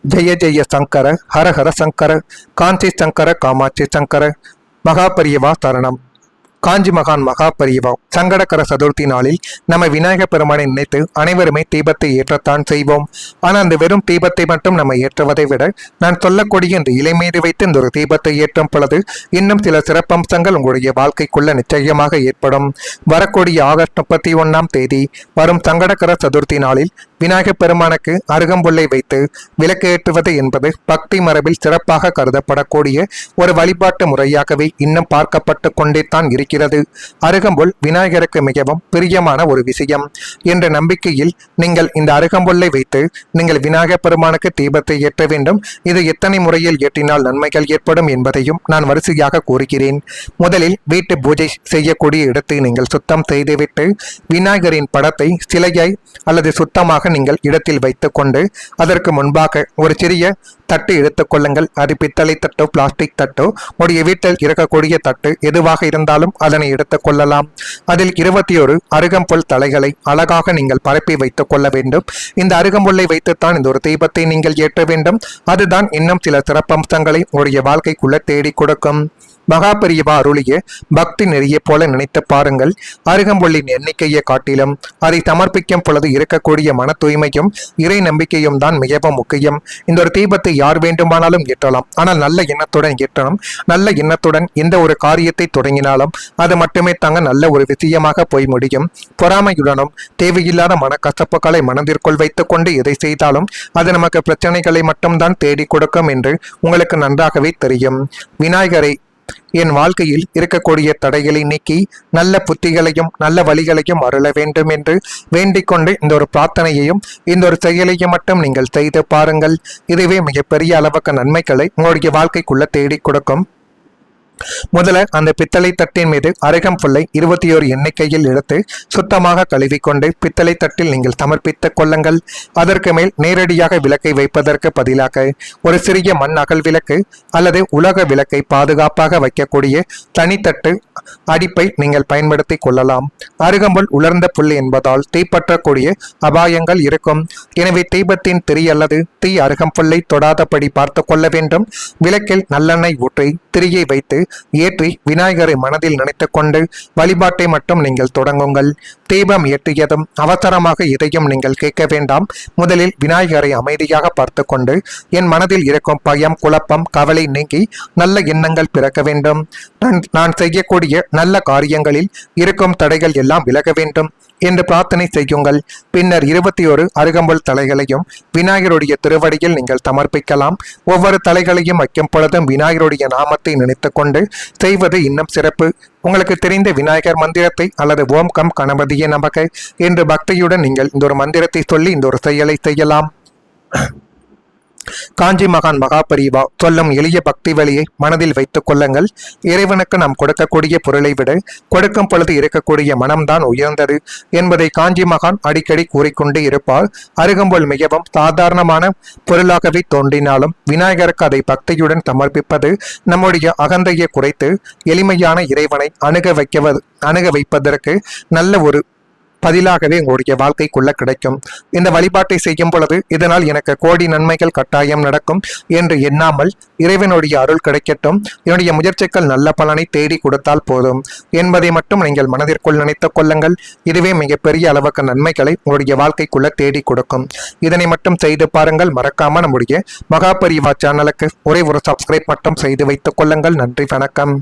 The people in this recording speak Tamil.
ஜெய ஜெய சங்கர ஹர ஹர சங்கர காஞ்சி சங்கர காமாட்சி சங்கர மகாபரியவா சரணம். காஞ்சி மகான் மகாபரிவா சங்கடகர சதுர்த்தி நாளில் நம்ம விநாயக பெருமானை நினைத்து அனைவருமே தீபத்தை ஏற்றத்தான் செய்வோம். ஆனால் அந்த வெறும் தீபத்தை மட்டும் நம்ம ஏற்றுவதை விட நான் சொல்லக்கூடிய இந்த இலை மீது வைத்து இந்த ஒரு தீபத்தை ஏற்றும் பொழுது இன்னும் சில சிறப்பம்சங்கள் உங்களுடைய வாழ்க்கைக்குள்ள நிச்சயமாக ஏற்படும். வரக்கூடிய ஆகஸ்ட் 31ஆம் தேதி வரும் சங்கடகர சதுர்த்தி நாளில் விநாயக பெருமானுக்கு அருகம்புல்லை வைத்து விளக்கு ஏற்றுவது என்பது பக்தி மரபில் சிறப்பாக கருதப்படக்கூடிய ஒரு வழிபாட்டு முறையாகவே இன்னும் பார்க்கப்பட்டு கொண்டே தான் இருக்கிறது. அருகம்புல் விநாயகருக்கு மிகவும் பிரியமான ஒரு விஷயம் என்ற நம்பிக்கையில் நீங்கள் இந்த அருகம்புல்லை வைத்து நீங்கள் விநாயக பெருமானுக்கு தீபத்தை ஏற்ற வேண்டும். இது எத்தனை முறையில் ஏற்றினால் நன்மைகள் ஏற்படும் என்பதையும் நான் வரிசையாக கூறுகிறேன். முதலில் வீட்டு பூஜை செய்யக்கூடிய இடத்தை நீங்கள் சுத்தம் செய்துவிட்டு விநாயகரின் படத்தை சிலையாய் அல்லது சுத்தமாக நீங்கள் இடத்தில் வைத்துக் கொண்டு அதற்கு முன்பாக ஒரு சிறிய தட்டு எடுத்துக் கொள்ளுங்கள். அது பித்தளை தட்டோ பிளாஸ்டிக் தட்டோ உடைய வீட்டில் இருக்கக்கூடிய தட்டு எதுவாக இருந்தாலும் அதனை எடுத்துக் கொள்ளலாம். அதில் 21 அருகம்புல் தலைகளை அழகாக நீங்கள் பரப்பி வைத்துக் கொள்ள வேண்டும். இந்த அருகம்புல்லை வைத்துத்தான் இந்த ஒரு தீபத்தை நீங்கள் ஏற்ற வேண்டும். அதுதான் இன்னும் சில சிறப்பம்சங்களை உடைய வாழ்க்கைக்குள்ள தேடி கொடுக்கும். மகாபரிவா அருளிய பக்தி நெறிய போல நினைத்து பாருங்கள். அருகம்புல்லின் எண்ணிக்கையை காட்டிலும் அதை சமர்ப்பிக்கும் பொழுது இருக்கக்கூடிய மன தூய்மையும் இறை நம்பிக்கையும் தான் மிகவும் முக்கியம். இந்த ஒரு தீபத்தை யார் வேண்டுமானாலும் ஏற்றலாம். ஆனால் நல்ல எண்ணத்துடன் ஏற்றணும். நல்ல எண்ணத்துடன் எந்த ஒரு காரியத்தை தொடங்கினாலும் அது மட்டுமே தாங்க நல்ல ஒரு விஷயமாக போய் முடியும். பொறாமையுடனும் தேவையில்லாத மனக்கசப்புகளை மனதிற்குள் வைத்துக் கொண்டு எதை செய்தாலும் அது நமக்கு பிரச்சனைகளை மட்டும்தான் தேடி கொடுக்கும் என்று உங்களுக்கு நன்றாகவே தெரியும். விநாயகரை என் வாழ்க்கையில் இருக்கக்கூடிய தடைகளை நீக்கி நல்ல புத்திகளையும் நல்ல வழிகளையும் அருள வேண்டும் என்று வேண்டிக் கொண்டு இந்த ஒரு பிரார்த்தனையையும் இந்த ஒரு செயலையும் மட்டும் நீங்கள் செய்து பாருங்கள். இதுவே மிகப்பெரிய அளவுக்கு நன்மைகளை உங்களுடைய வாழ்க்கைக்குள்ள தேடி கொடுக்கும். முதல்ல அந்த பித்தளை தட்டின் மீது அருகம்புல்லை 21 எண்ணிக்கையில் எடுத்து சுத்தமாக கழுவிக்கொண்டு பித்தளை தட்டில் நீங்கள் சமர்ப்பித்துக் கொள்ளுங்கள். அதற்கு மேல் நேரடியாக விளக்கை வைப்பதற்கு பதிலாக ஒரு சிறிய மண் அகல் விளக்கு அல்லது உலக விளக்கை பாதுகாப்பாக வைக்கக்கூடிய தனித்தட்டு அடிப்பை நீங்கள் பயன்படுத்தி கொள்ளலாம். அருகம்புல் உலர்ந்த புல் என்பதால் தீப்பற்றக்கூடிய அபாயங்கள் இருக்கும். எனவே தீபத்தின் திரி அல்லது தீ அருகம்புல்லை தொடாதபடி பார்த்து கொள்ள வேண்டும். விளக்கில் நல்லெண்ணெய் ஊற்றி திரியை வைத்து ஏற்றி விநாயகரை மனதில் நினைத்துக் கொண்டு வழிபாட்டை மட்டும் நீங்கள் தொடங்குங்கள். தீபம் ஏற்றியதும் அவசரமாக எதையும் நீங்கள் கேட்க வேண்டாம். முதலில் விநாயகரை அமைதியாக பார்த்து கொண்டு என் மனதில் இருக்கும் பயம் குழப்பம் கவலை நீங்கி நல்ல எண்ணங்கள் பிறக்க வேண்டும். நான் செய்யக்கூடிய நல்ல காரியங்களில் இருக்கும் தடைகள் எல்லாம் விலக வேண்டும் என்று பிரார்த்தனை செய்யுங்கள். பின்னர் 21 அருகம்புல் தலைகளையும் விநாயகருடைய திருவடியில் நீங்கள் சமர்ப்பிக்கலாம். ஒவ்வொரு தலைகளையும் வைக்கும் பொழுதும் விநாயகருடைய நாமத்தை நினைத்து கொண்டு செய்வது இன்னும் சிறப்பு. உங்களுக்கு தெரிந்த விநாயகர் மந்திரத்தை அல்லது ஓம் கம் கணபதியே நமக என்று பக்தியுடன் நீங்கள் இந்த ஒரு மந்திரத்தை சொல்லி இந்த ஒரு செயலை செய்யலாம். காஞ்சி மகான் மகாபரிவா சொல்லும் எளிய பக்தி வழியை மனதில் வைத்துக் கொள்ளுங்கள். இறைவனுக்கு நாம் கொடுக்கக்கூடிய பொருளை விட கொடுக்கும் பொழுது இருக்கக்கூடிய மனம்தான் உயர்ந்தது என்பதை காஞ்சி மகான் அடிக்கடி கூறிக்கொண்டே இருப்பார். அருகம்புல் மிகவும் சாதாரணமான பொருளாகவே தோன்றினாலும் விநாயகருக்கு அதை பக்தியுடன் சமர்ப்பிப்பது நம்முடைய அகந்தையை குறைத்து எளிமையான இறைவனை அணுக வைப்பதற்கு நல்ல ஒரு பதிலாகவே உங்களுடைய வாழ்க்கைக்குள்ள கிடைக்கும். இந்த வழிபாட்டை செய்யும் பொழுது இதனால் எனக்கு கோடி நன்மைகள் கட்டாயம் நடக்கும் என்று எண்ணாமல் இறைவனுடைய அருள் கிடைக்கட்டும், என்னுடைய முயற்சிகள் நல்ல பலனை தேடி கொடுத்தால் போதும் என்பதை மட்டும் நீங்கள் மனதிற்குள் நினைத்துக் கொள்ளுங்கள். இதுவே மிகப்பெரிய அளவுக்கு நன்மைகளை உங்களுடைய வாழ்க்கைக்குள்ள தேடி கொடுக்கும். இதனை மட்டும் செய்து பாருங்கள். மறக்காம நம்முடைய மகாபரிவா சேனலுக்கு ஒரே ஒரு சப்ஸ்கிரைப் மட்டும் செய்து வைத்துக் கொள்ளுங்கள். நன்றி, வணக்கம்.